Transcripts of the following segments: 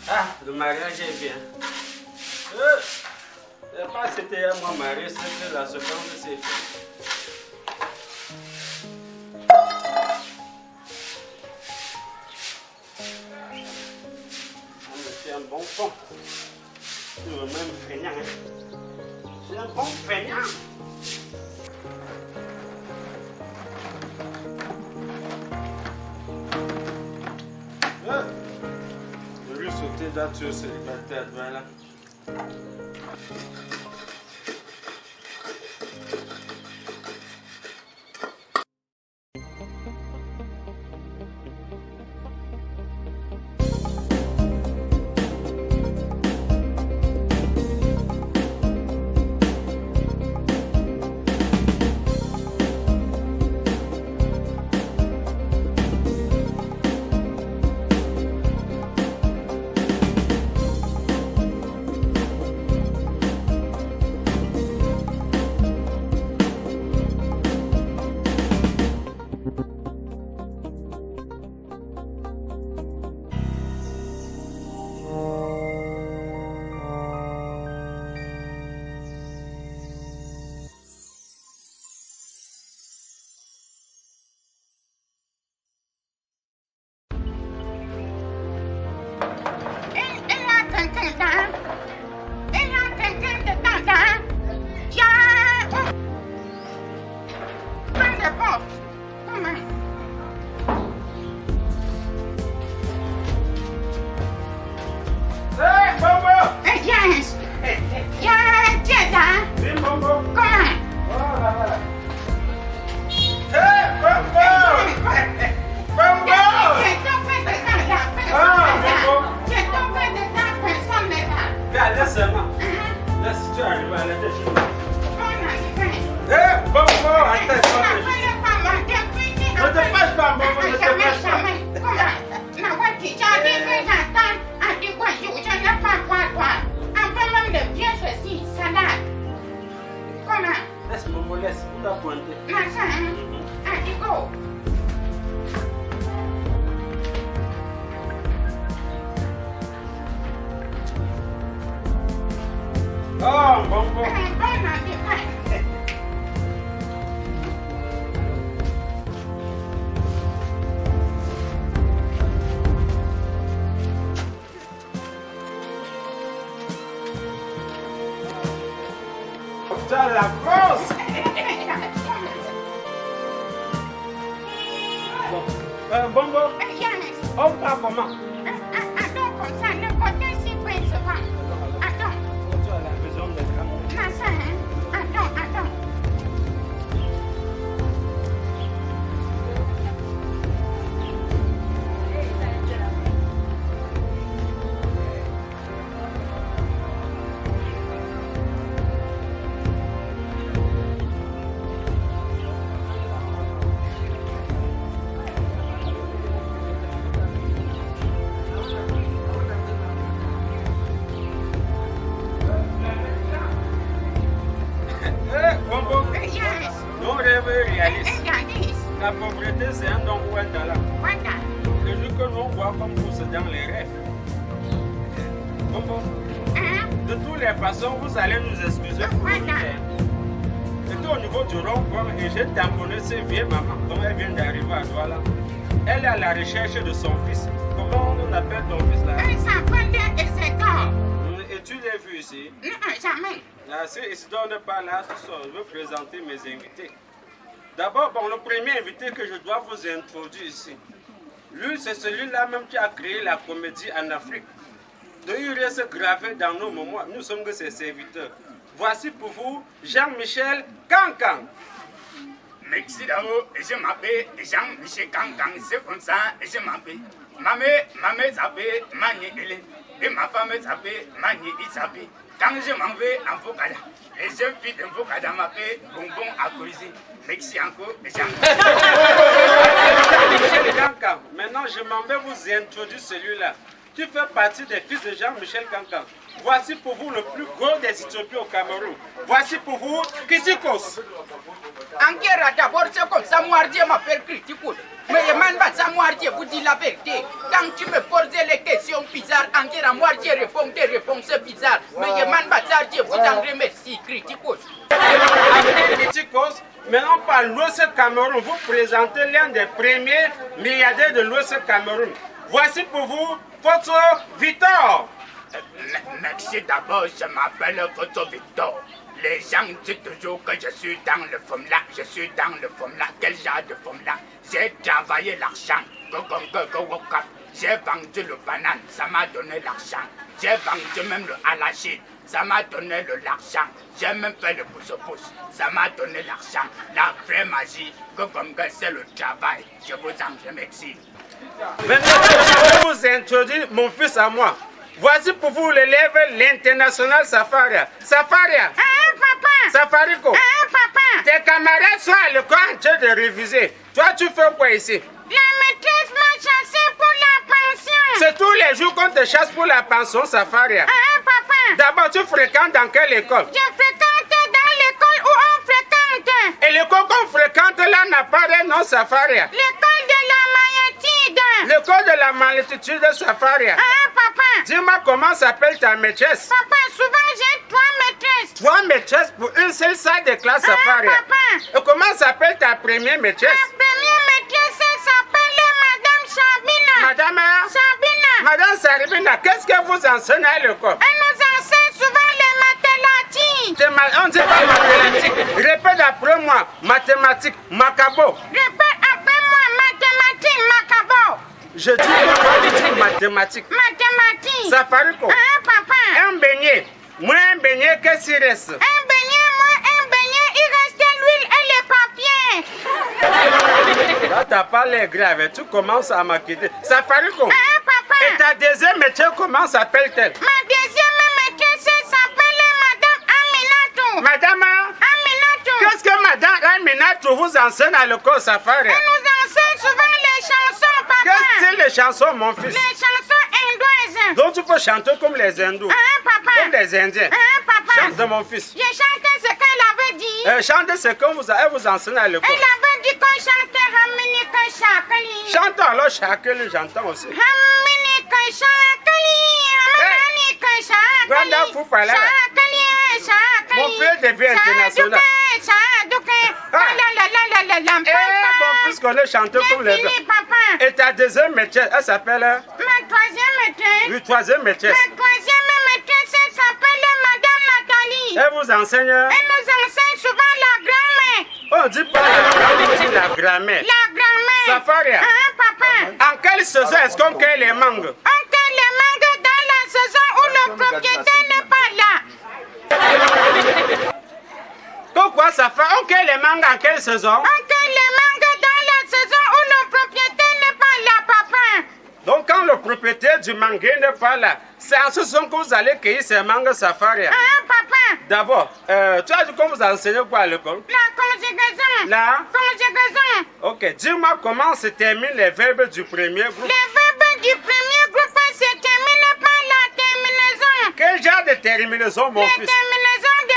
Ah, le mariage est bien. C'est pas c'était à moi marié, c'était la seconde de ses filles. C'est un bon fond. C'est le même feignant. Hein. C'est un bon feignant. Je vais sauter là-dessus, c'est la tête, voilà. Oh, bon, bon. Dans la France. Bon, bon. On part comment? Attends, comme ça, le côté si près souvent. Attends. Tu as la maison de Non, ça, hein? Attends. La pauvreté, c'est un don ou un talent. Le jour que l'on voit comme vous, c'est dans les rêves. Bon, bon. De toutes les façons, vous allez nous excuser pour le faire. C'était au niveau du rond-point et j'ai tamponné ces vieilles mamans, comme elle vient d'arriver à Douala. Elle est à la recherche de son fils. Comment on appelle ton fils là? Ça et c'est tard. Et tu l'as vu ici? Non, jamais. Là, si Isidore n'est pas là, je veux présenter mes invités. D'abord, bon, le premier invité que je dois vous introduire ici, lui, c'est celui-là même qui a créé la comédie en Afrique. de reste gravé dans nos mémoires. Nous sommes que ses serviteurs. Voici pour vous Jean-Michel Cancan. Merci d'abord, je m'appelle Jean-Michel Cancan, c'est comme ça, je m'appelle. Ma mère s'appelle Mani Hélène et ma femme s'appelle Mani Isabi. Quand je m'en vais en Fokada, les jeunes filles de Fokada m'appellent Bonbon à Colisée. Merci encore, Jean-Michel Cancan. Maintenant, je m'en vais vous introduire celui-là. Tu fais partie des fils de Jean-Michel Cancan. Voici pour vous le plus gros des Éthiopiens au Cameroun. Voici pour vous Kritikos. Angera d'abord, c'est comme ça, moi, Dieu m'appelle Kritikos. Mais je m'en bats, ça, moi, Dieu vous dit la vérité. Quand tu me poses les questions bizarres, Angera, moi, Dieu répond des réponses bizarres. Mais je m'en bats, ça, Dieu vous en remercie, Kritikos. Kritikos, maintenant par l'Ouest Cameroun, vous présentez l'un des premiers milliardaires de l'Ouest Cameroun. Voici pour vous Photo Victor. Merci d'abord, je m'appelle Photo Victor. Les gens disent toujours que je suis dans le FOMLA. Je suis dans le FOMLA. Quel genre de FOMLA? J'ai travaillé l'argent. J'ai vendu le banane, ça m'a donné l'argent. J'ai vendu même le halachide, ça m'a donné l'argent. J'ai même fait le pouce-pouce, ça m'a donné l'argent. La vraie magie, c'est le travail. Je vous en remercie. Maintenant, je vais vous introduire mon fils à moi. Voici pour vous l'élève l'international Safaria. Safaria. Papa. Safariko. Papa. Tes camarades sont à l'école en train de réviser. Toi, tu fais quoi ici? La maîtresse m'a chassé pour la pension. C'est tous les jours qu'on te chasse pour la pension, Safaria. Papa. D'abord, tu fréquentes dans quelle école? Je fréquente dans l'école où on fréquente. Et l'école qu'on fréquente là n'a pas de nom, Safaria. L'école de la magnitude. L'école de la magnitude de Safaria. Papa. Dis-moi comment s'appelle ta maîtresse? Papa, souvent j'ai 3 maîtresses. 3 maîtresses pour une seule salle de classe, Safaria. Papa. Et comment s'appelle ta première maîtresse? Ma première maîtresse s'appelle Madame Sabina. Madame Sabina. Madame Sabina, qu'est-ce que vous enseignez à l'école? Elle nous enseigne souvent les mathématiques. On dit pas mathématiques. Répète après moi. Mathématiques. Macabo. Répète après moi. Mathématiques. Macabo. Je dis que mathématiques. Mathématiques. Safariko. Papa. Un beignet. Moins un beignet, qu'est-ce qu'il reste? Un beignet, moins un beignet, il reste l'huile et les papiers. Là, t'as pas l'air grave. Tu commences à m'inquiéter. Safariko. Papa. Et ta deuxième maîtresse, comment s'appelle-t-elle? Ma deuxième maîtresse s'appelle Madame Aminatou. Madame Aminatou. Qu'est-ce que Madame Aminatou vous enseigne à l'école, Safari? Elle nous enseigne souvent les chansons, papa. Quel style de chansons, mon fils? Les chansons indouaises. Donc tu peux chanter comme les hindous. Papa. Comme les indiens. Papa. Chante de mon fils. J'ai chanté ce qu'elle avait dit. Chantez ce que elle vous enseigne à l'école. Elle avait dit qu'on chantait Haminika Shakali. Chante alors Shakali, j'entends aussi. Haminika Shakali. Haminika Shakali. Granda fou par là. Shakali, Shakali. Mon frère devient international. Mon fils connaît chanter comme les blancs. Et ta deuxième maîtresse, elle s'appelle? Ma troisième maîtresse. Oui, troisième maîtresse. Ma troisième maîtresse, elle s'appelle Madame Nathalie. Elle vous enseigne? Elle nous enseigne souvent la grammaire. On dit pas la grammaire, on dit la grammaire. La grammaire. Safaria. Papa. En quelle saison est-ce qu'on cueille les mangues? On cueille les mangues dans la saison où le propriétaire n'est pas là. Pourquoi ça fait? On cueille les mangues en quelle saison? On cueille les mangues dans la saison où le propriétaire n'est pas là, papa. Donc quand le propriétaire du manguier n'est pas là, c'est en ce sens que vous allez cueillir ces mangues, Safaria. Papa. D'abord, tu as dit qu'on vous enseigne quoi à l'école? La conjugaison. La conjugaison. Ok, dis-moi comment se terminent les verbes du premier groupe. Les verbes du premier groupe se terminent par la terminaison. Quel genre de terminaison, mon fils? Les terminaisons de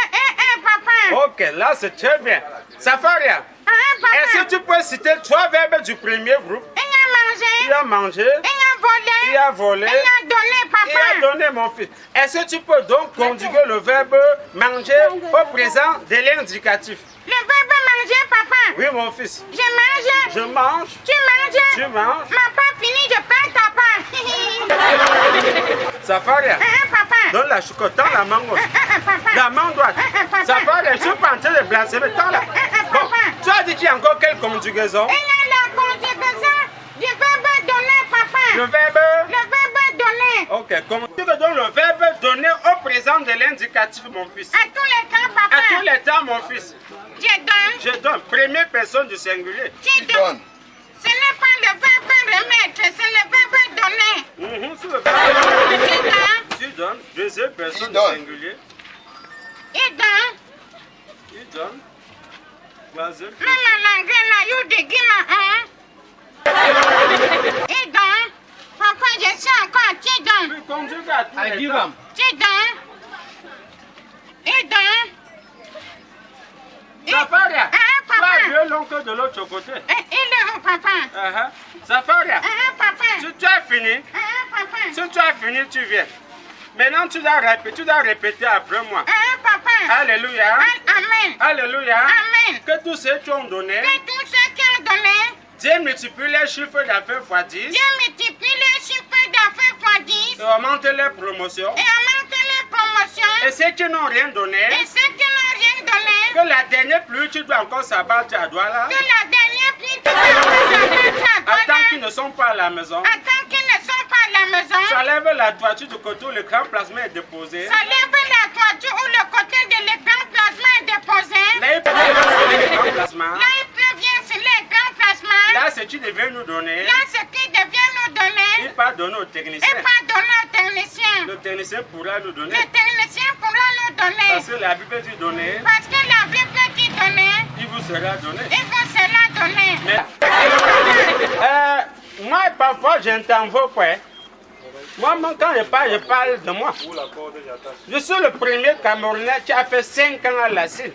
papa. Ok, là c'est très bien. Safaria, Papa. est-ce que tu peux citer 3 verbes du premier groupe? Il a mangé. Il a mangé. Il a volé. Il a volé. Il a donné, papa. Il a donné, mon fils. Est-ce que tu peux donc conjuguer le verbe manger au présent de l'indicatif? Le verbe manger, papa. Oui, mon fils. Je mange. Je mange. Tu manges. Tu manges. Ma pas fini, je perds ta part. Safaria, Papa. donne la chocolat, tends la main gauche. Papa. La main droite. Safaria, je suis pas en train de blasphémer. Tends la. Bon, tu as dit qu'il y a encore quelle conjugaison? Il y a la conjugaison du verbe donner, papa. Le verbe? Le verbe donner. Ok, comment tu veux donc le verbe donner au présent de l'indicatif, mon fils? À tous les temps, papa. À tous les temps, mon fils. Je donne. Je donne. Première personne du singulier. Tu donnes. Ce n'est pas le verbe remettre, c'est le verbe donner. C'est le verbe. Tu donnes. Tu donnes. Deuxième personne du singulier. Il donne. Il donne. Troisième personne. Maman, la you de Guima, hein? Il donne. Papa, je suis encore. Tu donnes. Tu conjugues à tous les temps. Tu donnes. Il donne. Zafaria, papa. Tu as vu l'oncle de l'autre côté. Il est où, papa? Zafaria, papa. Si tu as fini, papa. Si tu as fini, tu viens. Maintenant, tu dois répéter après moi. Papa. Alléluia. Amen. Alléluia. Amen. Que tous ceux qui ont donné. Que tous ceux qui ont donné. Dieu multiplie les chiffres d'affaires fois 10. Dieu multiplie les chiffres d'affaires fois 10. Et augmente les promotions. Et ceux qui n'ont rien donné. Que la dernière pluie, tu dois encore s'abattre à Douala. Que la dernière pluie, tu dois encore s'abattre à Douala. Attends qu'ils ne sont pas à la maison. Attends qu'ils ne sont pas à la maison. Ça lève la toiture du côté où le grand plasma est déposé. Ça lève la toiture où le côté de l'écran plasma est déposé. Là, il pleut sur les grands plasmas. Là, il pleut bien sur les grands plasmas. Là, ce qui devait nous donner. Là, ce qui devient nous donner. Il pas donné au technicien. Il pas donné au technicien. Le technicien pourra nous donner. Le technicien pourra nous donner. Parce que la Bible dit donner. Parce que la Bible dit donner. Il vous sera donné. Il vous sera donné. Moi, parfois, je t'en veux pas. Moi, quand je parle de moi. Je suis le premier Camerounais qui a fait 5 ans à la CIL.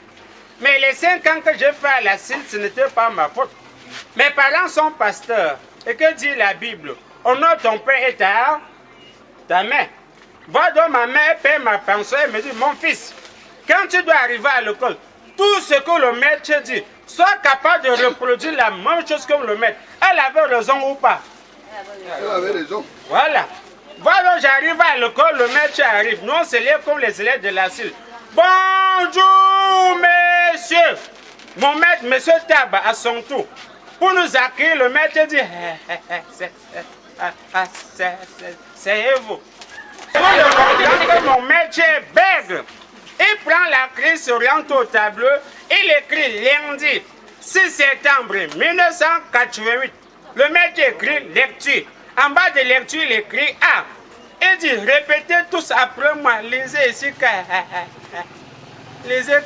Mais les 5 ans que j'ai fait à la CIL, ce n'était pas ma faute. Mes parents sont pasteurs. Et que dit la Bible? Honore ton père et ta mère. Vois donc ma mère paie ma pension et me dit, mon fils, quand tu dois arriver à l'école, tout ce que le maître dit, sois capable de reproduire la même chose que le maître. Elle avait raison ou pas? Elle avait raison. Voilà. Voilà, j'arrive à l'école, le maître arrive. Nous, on se lève comme les élèves de la CIL. Bonjour, messieurs. Mon maître, monsieur Taba, à son tour. Pour nous accueillir, le maître dit, c'est vous. Pour le comprendre que mon maître bègue, il prend la clé, s'oriente au tableau, il écrit lundi 6 septembre 1988. Le maître écrit lecture. En bas de lecture, il écrit A. Il dit, répétez tous après moi, lisez ici. Lisez.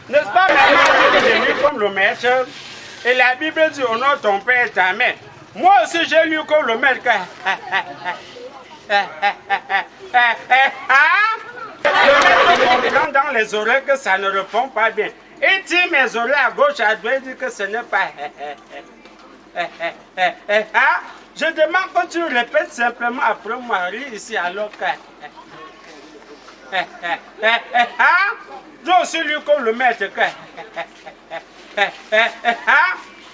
N'est-ce pas, maintenant, tu es devenu comme le maître? Et la Bible dit, honore ton père et ta mère. Moi aussi, j'ai lu comme le maître. Le maître comprend dans les oreilles que ça ne répond pas bien. Il tire mes oreilles à gauche, à droite, il dit que ce n'est pas. Je demande que tu répètes simplement après moi, lis ici alors que. J'ai aussi lu comme le maître que.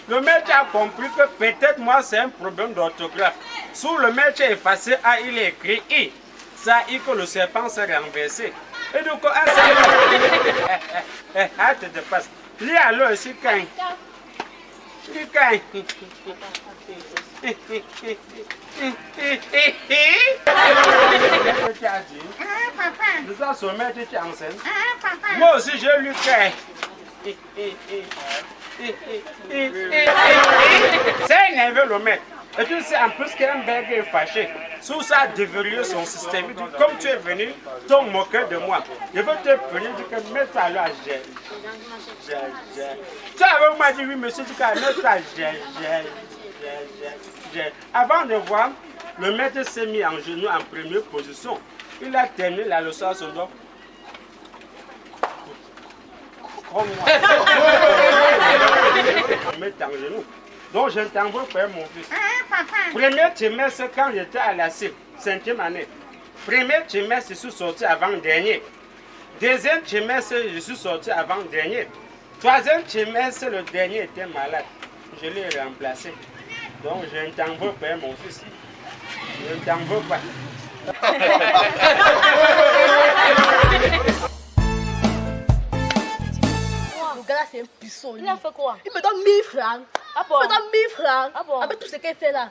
Le maître a compris que peut-être moi c'est un problème d'orthographe. Sous le maître effacé A, il est écrit I. Ça dit que le serpent s'est renversé. Et donc, un serpent. Hâte de passer. Lis alors ici quand. Lis quand. Nous sommes sur le maître qui enseigne. Moi aussi j'ai lu quand. C'est énervé le maître. Et tu sais, en plus qu'un bébé est fâché, sous ça a déverrouillé son système. Il dit, comme tu es venu, ton moqueur de moi, je veux te punir, que mets-toi là, tu avais moi dit, oui, monsieur, tu as mets-toi, Avant de voir, le maître s'est mis en genoux en première position. Il a terminé la leçon à son dos. Comme moi. Mettre en genoux. Donc je t'envoie faire mon fils. Premier trimestre quand j'étais à la CIL, 5e année. Premier trimestre, je suis sorti avant-dernier. Deuxième trimestre, je suis sorti avant-dernier. Troisième trimestre, le dernier était malade. Je l'ai remplacé. Donc je ne t'envoie pas mon fils. Je ne t'envoie pas. Le gars là c'est un puissant. Il a fait quoi? Il me donne 1000 francs. Ah bon? Il me donne 1000 francs. Ah bon? Avec tout ce qu'il fait là.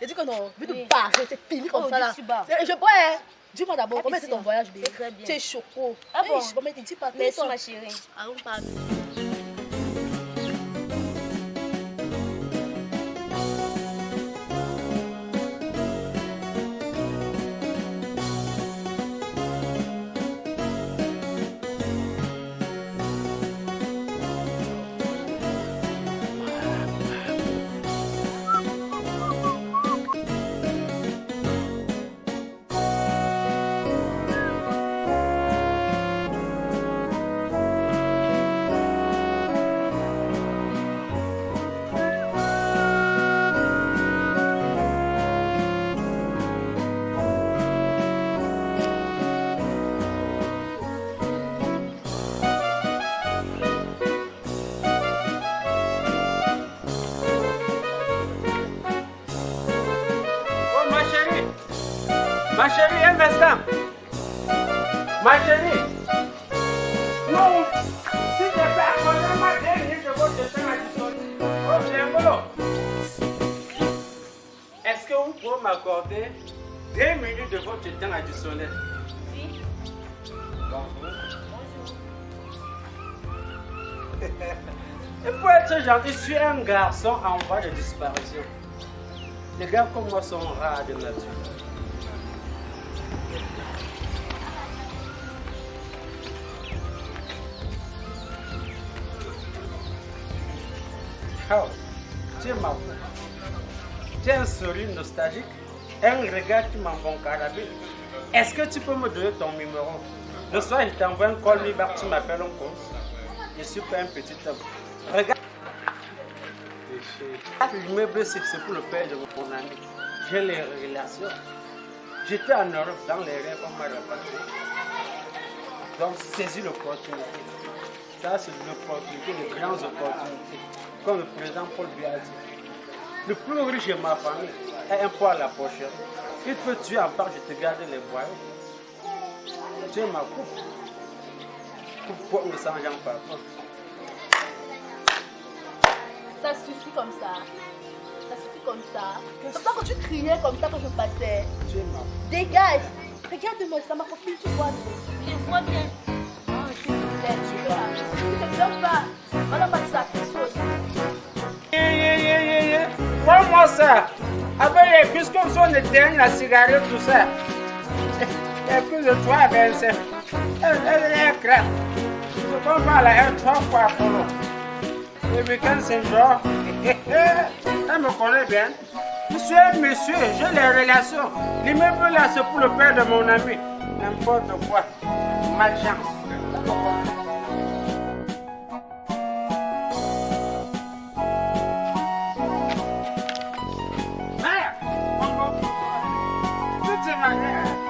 Et dis que non, je vais te barrer, c'est fini comme ça là. Je bois, hein. Dis-moi d'abord, comment c'est ton voyage, bébé? Très bien. Tu es choco. Ah bon? Je vais mettre dis pas. Merci ma chérie. Allons pas. Ma chérie, un instant. Ma chérie. Non. Si je peux accorder ma 2 minutes de votre temps additionnel. Oh, Bienvolo. Est-ce que vous pouvez m'accorder 2 minutes de votre temps additionnel? Oui. Bonjour. Il faut être gentil. Je suis un garçon en voie de disparition. Les gars comme moi sont rares de nature. Oh, tu es ma peau. Tu as un sourire nostalgique, un regard qui m'envoie carabine. Est-ce que tu peux me donner ton numéro? Le soir, je t'envoie un call me back, tu m'appelles en cause. Je suis pas un petit homme. Regarde. L'immeuble, c'est pour le père de mon ami. J'ai les relations. J'étais en Europe dans les rêves, on m'a reparti. Donc, saisis l'opportunité. Ça, c'est l'opportunité, les grandes opportunités. Comme le président Paul Biya a dit. Le plus riche de ma famille est un poids à la pochette. Il peut tuer en part, je te garde les voyous. Tu es ma coupe. Pourquoi on ne s'engage pas? Ça suffit comme ça. Ça suffit comme ça. C'est pas que tu criais comme ça quand je passais. Tu es ma coupe. Dégage. Regarde-moi, ça ma copine, tu vois. Je vois bien. Oh, s'il te plaît, tu veux pas. Tu te plains pas. On n'a pas de ça, quelque chose. Prends-moi ça. Avec puisque on éteigne la cigarette, tout ça. Et plus de 3 à 25. Elle est crème. Je peux pas la 3 fois pour nous. Le week-end, c'est genre. Elle me connaît bien. Je suis un monsieur, j'ai les relations. L'immeuble là, c'est pour le père de mon ami. N'importe quoi. Malchance.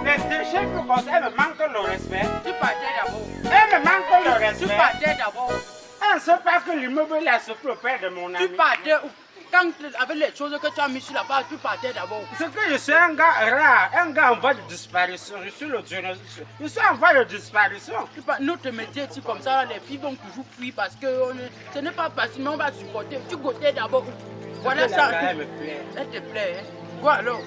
Les déchets que comme ça, elle me manque le respect. Tu partais d'abord. Elle me manque le respect. Tu partais d'abord. Elle ne sait pas que l'immeuble là, c'est pour le père de mon ami. Tu partais où? Quand avec les choses que tu as mis sur la base, tu partais d'abord. C'est que je suis un gars rare, un gars en voie de disparition. Je suis le journaliste. Je suis en voie de disparition. Notre métier ici comme ça, les filles vont toujours fuir parce que ce n'est pas facile, mais on va supporter. Tu goûtais d'abord. Voilà ça. Elle me plaît. Elle te plaît, hein? Quoi alors?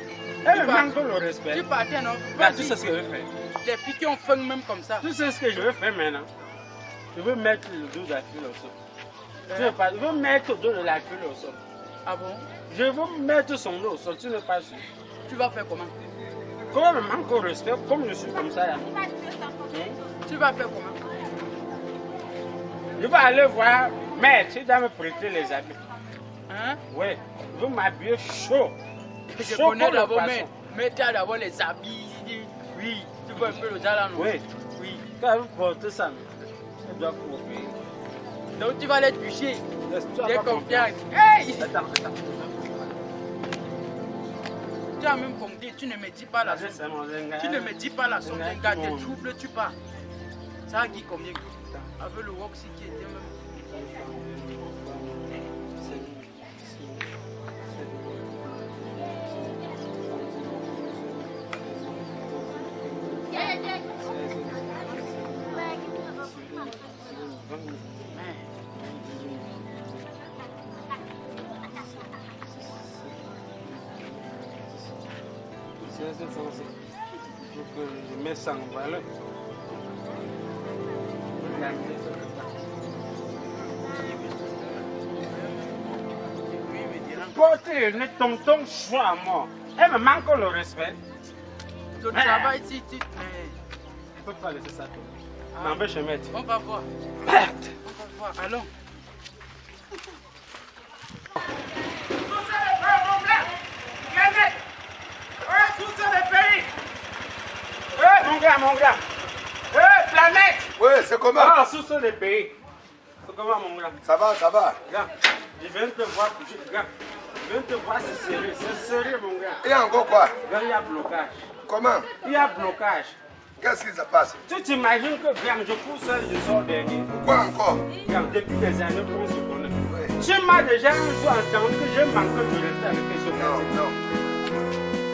Elle me manque le respect. Tu partais, non? Tu sais ce que je veux faire. Les filles qui ont faim même comme ça. Tu sais ce que je veux faire maintenant. Je veux mettre le dos de la fille au sol. Je veux mettre le dos de la fille au sol. Ah bon? Je veux mettre son dos au sol. Tu n'es pas sûr. Tu vas faire comment? Comme elle me manque le respect, comme je suis comme ça là. Tu vas faire comment? Je vais aller voir, mais tu dois me prêter les habits. Hein? Oui, je veux m'habiller chaud. Je connais d'abord, mais tu as d'abord les habits. Oui, tu vois un peu le là, non? Oui. Oui. Quand vous portez ça, tu dois couper. Donc tu vas les toucher. J'ai confiance. Hey! Attends. Tu as même compris, tu ne me dis pas la somme. Tu ne me dis pas la somme d'un gars, tes troubles, tu pars. Ça a dit combien? Avec le Roxy qui était même. C'est censé. Pour que je mette ça en valeur. Porter le tonton choix à moi. Elle me manque le respect. Tu travailles ici, tu... Je ne peux pas laisser ça tomber. N'empêche, maître. On va voir. Merde. On va voir. Allons. Mon gars. Planète. Oui, c'est comment? Ah, sous les pays. C'est comment, mon gars? Ça va, ça va. Regarde, je viens de te voir. Regarde, je viens de te voir, c'est sérieux. C'est sérieux, mon gars. Il y a encore quoi? Regarde, il y a blocage. Comment? Il y a blocage. Qu'est-ce qui se passe? Tu t'imagines que, regarde, je pousse seul, je sors dernier. Quoi encore? Regarde, depuis des années, pour se connaître. Oui. Tu m'as déjà un jour entendu que je manque de respect avec les autres. Non, non.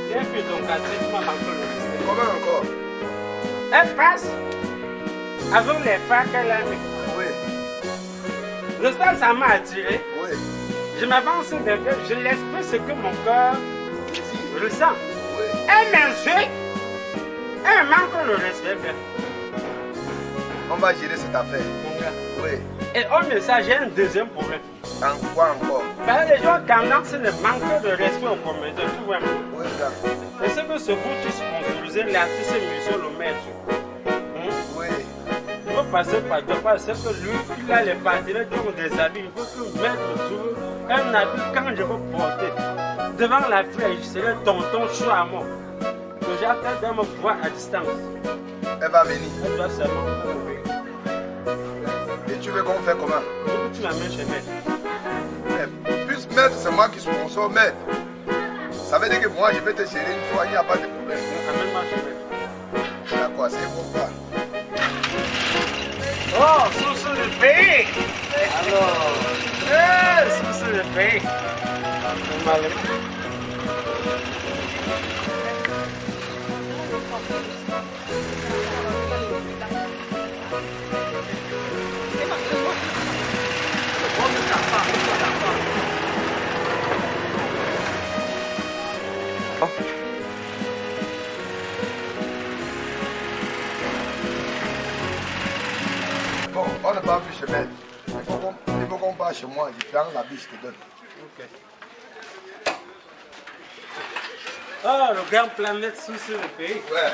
Viens puis ton quartier, tu m'as manqué le respect. Comment encore? Elle passe avec les pas qu'elle a mis. Oui. Le stade, ça m'a attiré. Oui. Je m'avance d'un peu, je l'exprime ce que mon cœur ressent. Oui. Elle m'insulte, elle manque le respect. On va gérer cette affaire. Mon gars. Oui. Et au message, j'ai un deuxième problème. En quoi encore? Parce que les gens ont tendance à manquer de respect au prometteur, tu vois. Oui, gars. Et c'est que ce coup, tu sponsoriser l'artiste et monsieur le maître. Oui. Il faut passer par deux pas, c'est que lui, il a les partenaires qui ont des habits. Il faut que mettre tout un habit quand je veux porter. Devant la flèche, c'est le tonton choix à moi. Que j'attends de me voir à distance. Elle va venir. Elle doit seulement trouver. Et tu veux qu'on fait comment? Il faut que tu l'amènes chez maître. Plus maître, c'est moi qui sponsor maître. Ça veut dire que moi, je vais te gérer une fois, il n'y a pas de problème. Amène-moi chez maître. D'accord, c'est bon ça. Oh, sous le pays! Alors, Sous le pays! bon, on ne part plus chez maître. Il faut qu'on parte chez moi. Je prends la biche, je te donne. Ok. Oh, le grand planète sous le pays. Ouais.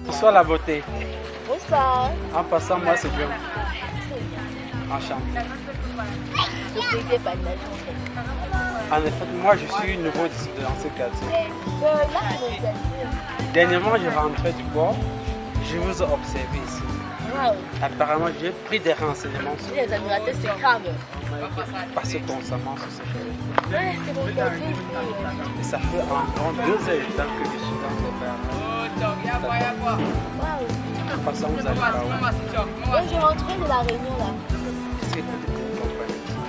Bonsoir la beauté. Bonsoir. En passant, moi c'est bien. Enchanté. Je plaisir partage. En effet, moi je suis nouveau dans ce quartier. Là, c'est le Dernièrement, je rentrais du port. Je vous ai observé ici. Waouh. Apparemment, j'ai pris des renseignements sur Les admirateurs, c'est grave. parce que constamment sur ces choses. Ouais, c'est mon quartier. Et ça fait environ 2 heures de temps que je suis dans cette ferme. Waouh. En passant, vous allez pas où? Donc, je rentrais de la réunion là.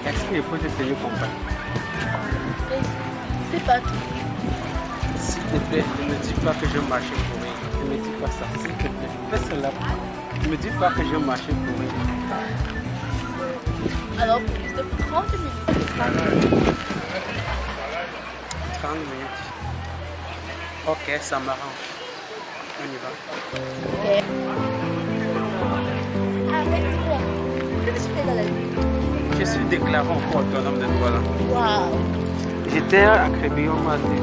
Est-ce qu'il peut te tenir compagnie? Mais c'est pas tout. S'il te plaît, ne me dis pas que je marchais pour rien. Ne me dis pas ça, s'il te plaît. Fais cela. Ne me dis pas que je marchais pour rien. Alors, plus de 30 minutes. 30 minutes. Ok, ça m'arrange. On y va. Ok. Dis-moi, qu'est-ce que tu fais dans la vie? Je suis déclaré encore autonome de Douala. Waouh. J'étais à Crébillon matin.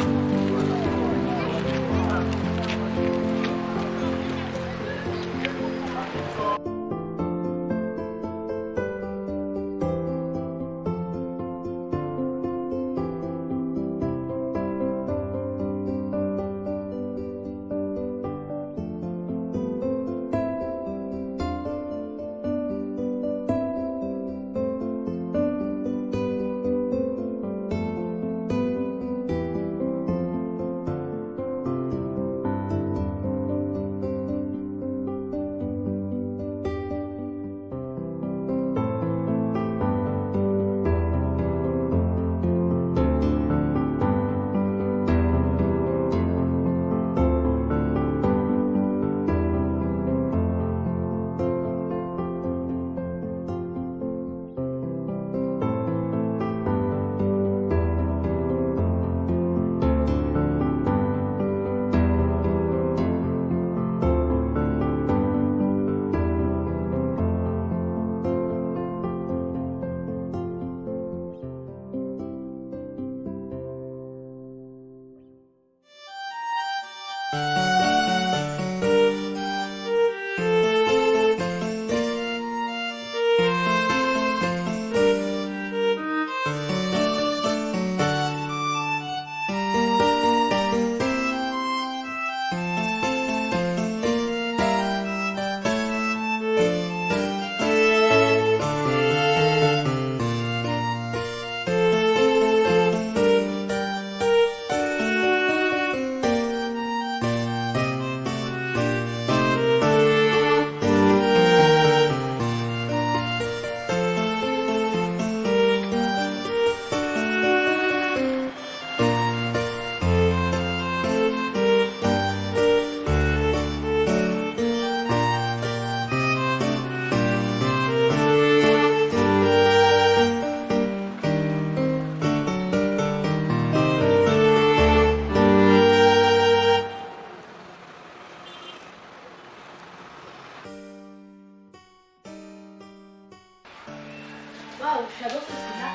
Waouh, j'adore ce là.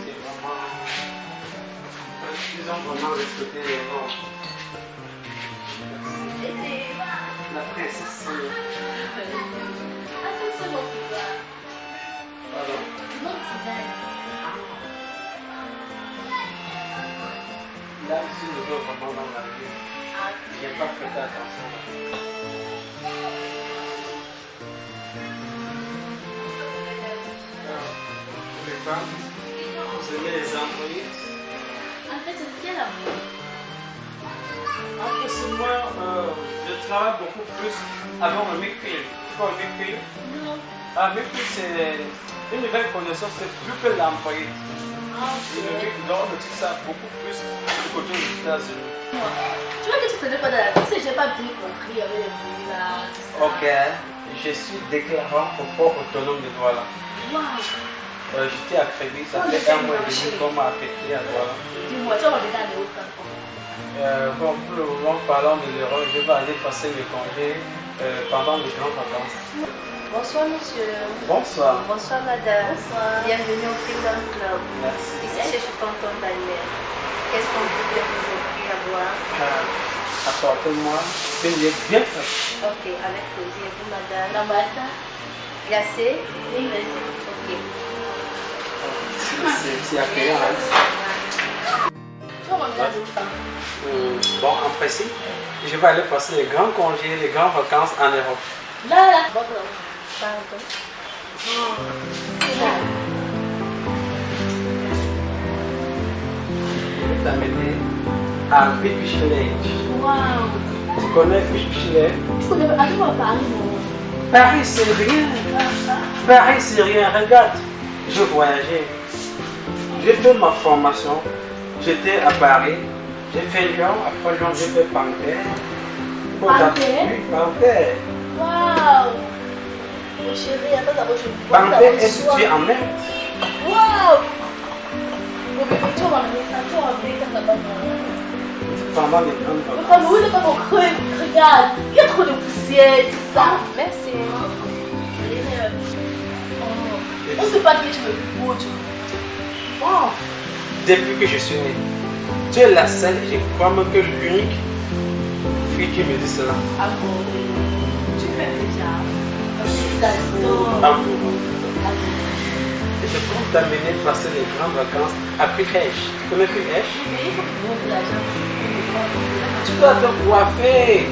C'est vraiment... Ils ont vraiment respecté les normes. La princesse. Attention, mon petit. Pardon. Non, c'est dingue. Là, ici, nous sommes vraiment dans la rue. Je n'ai pas fait attention. Les femmes, vous aimez les employés? En fait, c'est quel amour? En fait, c'est moi, je travaille beaucoup plus avant le McField. Tu vois le McField? Non. Ah, McField, c'est une nouvelle connaissance, c'est plus que l'employé. Le McField, donc, c'est ça beaucoup plus du côté des États-Unis. Tu vois que tu ne faisais pas de la vie, j'ai pas bien compris avec les bruits là, tout ça. Ok, je suis déclarant au port autonome de Douala. Waouh. J'étais à Créby, ça fait 1 mois et demi qu'on m'a affecté à Douala. Dis-moi, tu vas revenir dans les hauts temps. Bon, pour le moment, parlant de l'erreur, je vais aller passer mes congés pendant les grandes vacances. Bonsoir monsieur. Bonsoir. Bonsoir madame. Bonsoir. Bienvenue au Freedom Club. Merci. Ici c'est chez tonton Daniel. Qu'est-ce qu'on peut vous offrir à boire? Apportez-moi une bière bien fraîche. Ok, avec plaisir. Vous madame. La boîte glacée? Oui, merci. Ok. C'est accueillant. Hein? Bon, en principe, je vais aller passer les grands congés, les grandes vacances en Europe. Là. Pardon. C'est là. Je vais t'amener à Fish Village. Waouh. Tu connais Fish Village? Tu connais pas Paris, non? Paris, c'est rien. Paris, c'est rien. Regarde, je voyageais. J'ai fait ma formation. J'étais à Paris. J'ai fait Lyon, après Lyon, j'ai fait Panthère. Panthère? Oui, Panthère. Waouh! Mon chéri, attends d'abord, je vois. Panthère est située en mer. Waouh! Mon bébé, tu vas m'amener ça, tu vas m'amener ça là-bas. Pendant les grandes Papa, vacances. mais où est mon creux? Regarde, il y a trop de poussière, tout ça. Merci. On ne sait pas que tu me beau, tu vois. Oh. Depuis que je suis né, tu es la seule, je crois même que l'unique fille qui me dit cela. Ah bon? Tu fais déjà. Je t'adore. Amour. Et je compte t'amener passer les grandes vacances à Piège. Tu connais Piège? Mais il faut que tu montes l'argent. Tu dois te coiffer.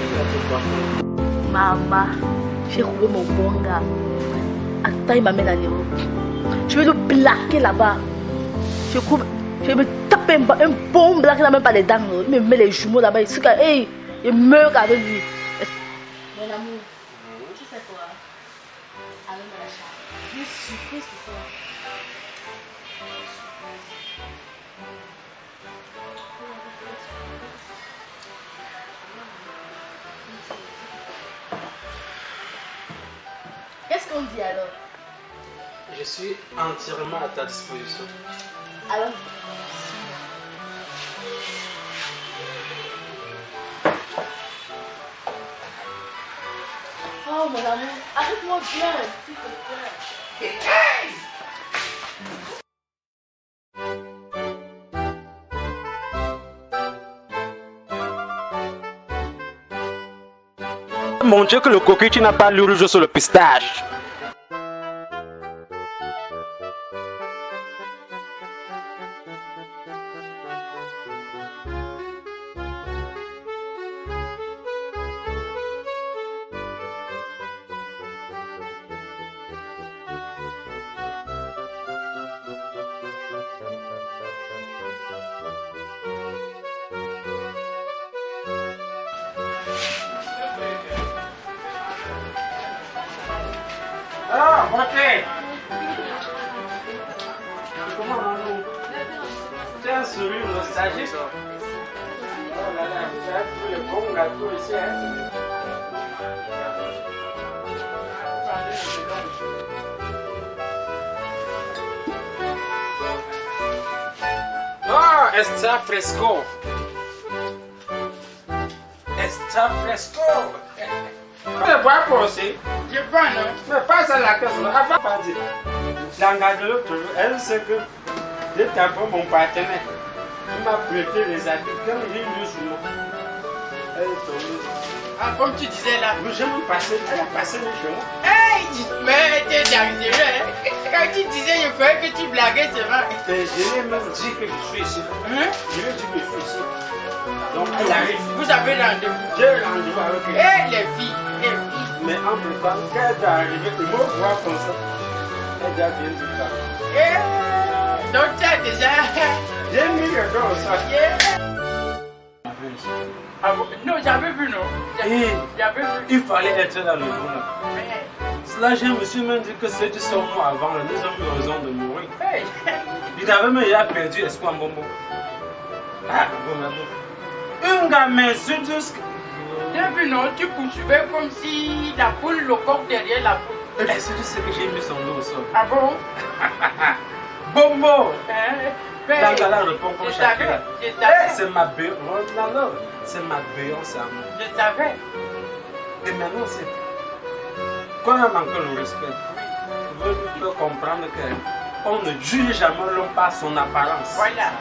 Maman, j'ai trouvé mon bon gars. Attends, il m'amène à Léo. Je vais le plaquer là-bas. Je vais me taper un bon blague, il n'a même pas les dents. Il me met les jumeaux là-bas. Il meurt avec lui. Mon amour, tu sais quoi? Allons dans la chambre. J'ai une surprise pour toi. Qu'est-ce qu'on dit alors? Je suis entièrement à ta disposition. Alors, oh mon amour, arrête-moi bien, s'il te plaît. Mon Dieu, que le coquille, tu n'as pas le rouge sur le pistache. Ah, ok. Comment allons-nous? C'est un sourire nostalgique. Oh là là, vous avez trouvé le bon gâteau ici. Hein? Ah, está fresco. Está fresco. Le bois pour aussi. Je prends, non? Mais pas à la caisse, avant pas dire. L'engagement de l'autre, elle sait que j'étais un peu mon partenaire. Il m'a prêté les habits. Quand j'ai lu sur moi, elle est tombée. Ah, comme tu disais là. J'ai même passé, elle a passé les cheveux. Hey, mais t'es dangereux, hein? Quand tu disais, je croyais que tu blaguais, c'est vrai. Je lui ai même dit que je suis ici. Hein? Je lui ai dit que je suis ici. Donc elle arrive. Vous avez rendez-vous. J'ai rendez-vous avec elle. Eh, les filles, les filles. Mais en même temps, quand elle est arrivée, il m'a voir comme ça. Elle a bien du temps. Eh, donc tu as déjà. J'ai mis le dos au sol. Ah bon? Non, j'avais vu, non? Et J'avais vu. il fallait être dans le bon. Mais, Cela, je me suis même dit que ceux qui sont morts avant, nous avons eu raison de mourir. hey. Il avait même perdu espoir, Momo. Ah, bon, un gamin, surtout ce que. J'ai vu, non? Tu poursuivais comme si la poule, le corps derrière la poule. Et c'est tout ce que j'ai mis son dos au sol. Ah bon? Bombo! Hein? Dangala répond comme Je chacun. savais, je savais. C'est ma béance. Non, non, c'est ma béance à moi. Je savais. Et maintenant, c'est. Quand on a manqué le respect, je veux nous faire comprendre qu'on ne juge jamais l'homme par son apparence. Voilà.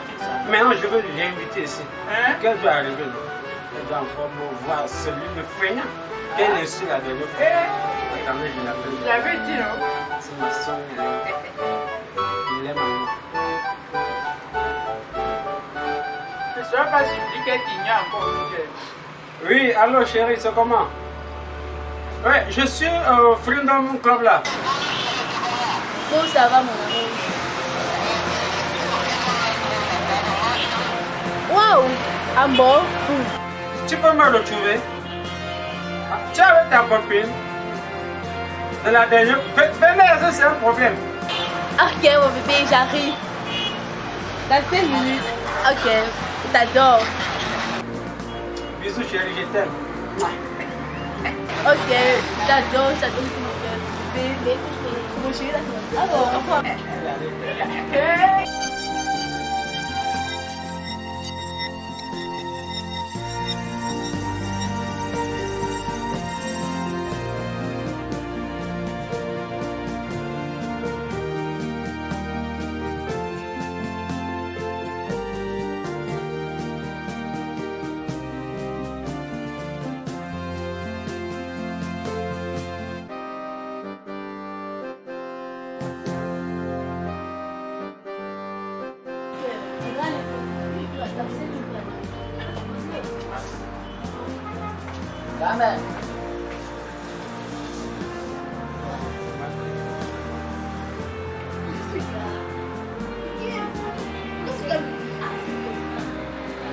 Maintenant, je veux l'inviter ici. Hein? Qu'elle doit arriver là. Elle doit encore me voir celui de feignant. Qu'elle est sur la dernière fois. Eh, Attendez, je l'appelle. j'avais dit, non? C'est ma soeur. Il aime à moi. Je ne serais pas surpris qu'elle t'ignore encore. Oui, allô chérie, c'est comment? Oui, je suis au Freedom Club là. Bon, ça va, mon amour. Waouh! Un bon? Tu peux me retrouver? Ah, tu es avec ta copine? De la dernière. Venez, c'est un problème. Ok, mon bébé, j'arrive. Dans 5 minutes. Ok, je t'adore. bisous chérie, je t'aime. Ok, j'adore tout mon cœur. Bébé, mon chéri, là, c'est mon cœur. Alors, Amen.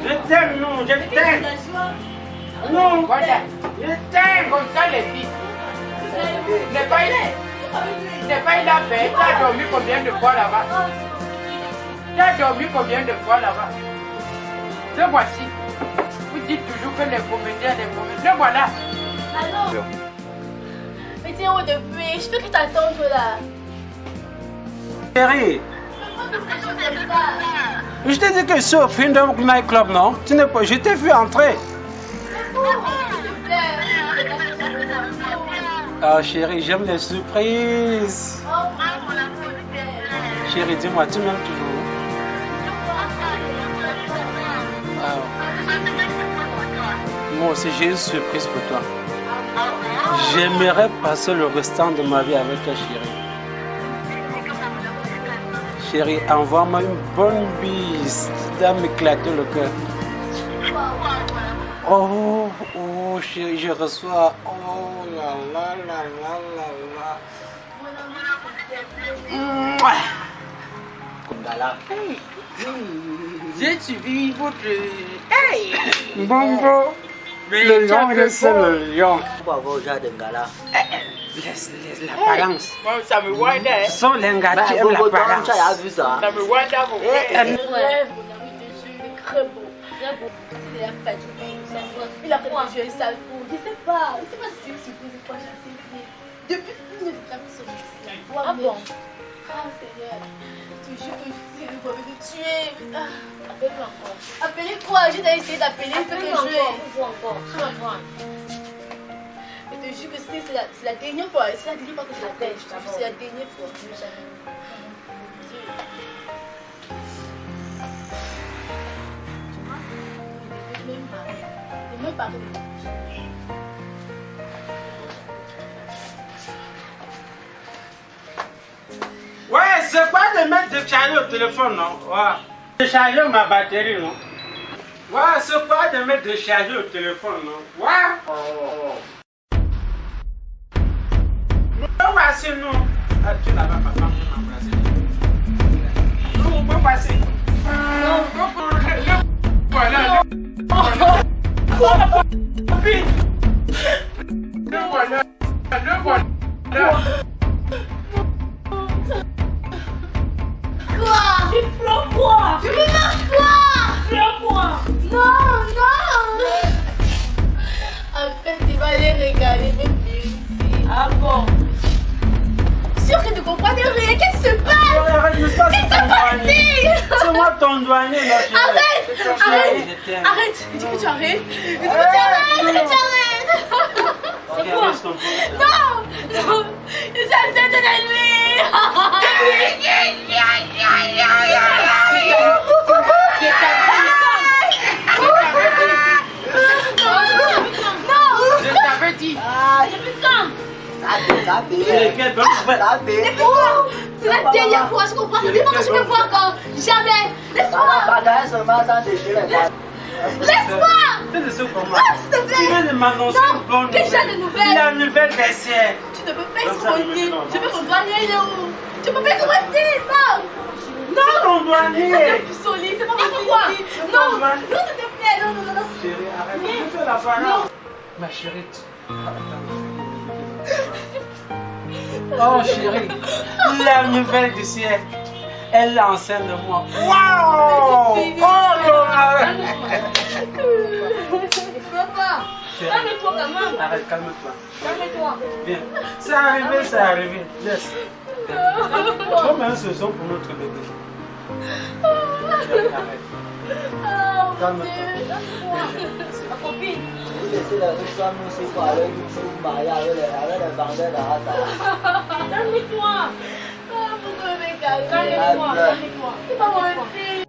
Je t'aime, non, je t'aime. Non, Voilà. je t'aime. Comme ça, les filles. N'est pas il a fait. Tu as dormi combien de fois là-bas? Tu as dormi combien de fois là-bas? Le voici. Vous dites toujours que les comédiens, le voilà. allô? Mais tiens, où depuis? Je peux que t'attendre là. Chérie, je t'ai dit que c'est au Freedom Night Club, non? Tu n'es pas, je t'ai vu entrer. Ah chérie, j'aime les surprises. Chérie, dis-moi, tu m'aimes toujours? Moi aussi, j'ai une surprise pour toi. J'aimerais passer le restant de ma vie avec toi, chérie. Chérie, envoie-moi une bonne bise. Tu dois m'éclater le cœur. Oh, oh, chérie, je reçois. Oh là là là là là là. Kundala. J'ai suivi votre... Hey! Bongo. Le lion, c'est le lion. Pourquoi vous avez de Ngala? Laisse l'apparence. Moi, ça me voit là. Sont les gars qui aiment l'apparence. Tu as vu ça? Ça me voit là, mon frère. Ouais, mon ami de Dieu, il est très beau. Très beau. Il est fatigué. Il a fait des yeux sales pour. Je sais pas si c'est une surprise ou quoi, je sais pas. Depuis qu'il ne t'a plus sur le ah bon? Ah Seigneur. Je te jure que je suis le de tuer. Appelle-moi encore. Appelez quoi? J'ai essayé d'appeler, il peut que je encore. Je te jure que c'est la dernière fois. C'est la dernière fois que je l'appelle. Je te jure, c'est la dernière fois. Même pas. Ouais, c'est quoi de mettre de charger au téléphone, non? Ouais. De charger ma batterie, non? Ouais, c'est quoi de mettre de charger au téléphone, non? Ouais. Oh. Nous voici, nous. Ah, tu n'as pas papa, on m'embrasser. Nous, on peut passer. Non, voilà. Le voilà. Quoi? Tu pleures quoi? Tu me marches quoi? Pleure quoi? Non. En fait, tu vas les regarder même plus. Ah bon? Sûr que tu comprends rien. Qu'est-ce qui se passe? Qu'est-ce qui se passe? C'est moi ton douanier, là. Arrête. Dis que tu arrêtes. C'est quoi? Non. Je suis en train de l'enlever. Je t'avais dit. C'est la dernière fois, je comprends. C'est pas que je me vois encore. Jamais. Laisse-moi. Laisse-moi. S'il te plaît. Tu viens de m'annoncer une bonne nouvelle. Quel genre de nouvelle? La nouvelle baissière. Tu ne peux pas exploser. Je veux qu'on douanier, il est où? Tu peux pas exploser, non. Ton douanier. C'est pas moi. Non, s'il te plaît. Non. Chérie, arrête. Je fais la parole. Ma chérie. Oh chérie, la nouvelle du siècle. Elle est enceinte de moi. Waouh! Oh là là! Calme-toi quand même. Arrête, calme-toi. Calme-toi. Viens. C'est arrivé, c'est arrivé. Laisse. Comme un saison pour notre bébé. Arrête. Calme-toi. Ma copine. Laissez la femme aussi pour aller nous marier avec les vendeurs d'Arata. Calme-toi. Pourquoi me calmer? Calme-toi. Calme-toi. C'est pas mon fils.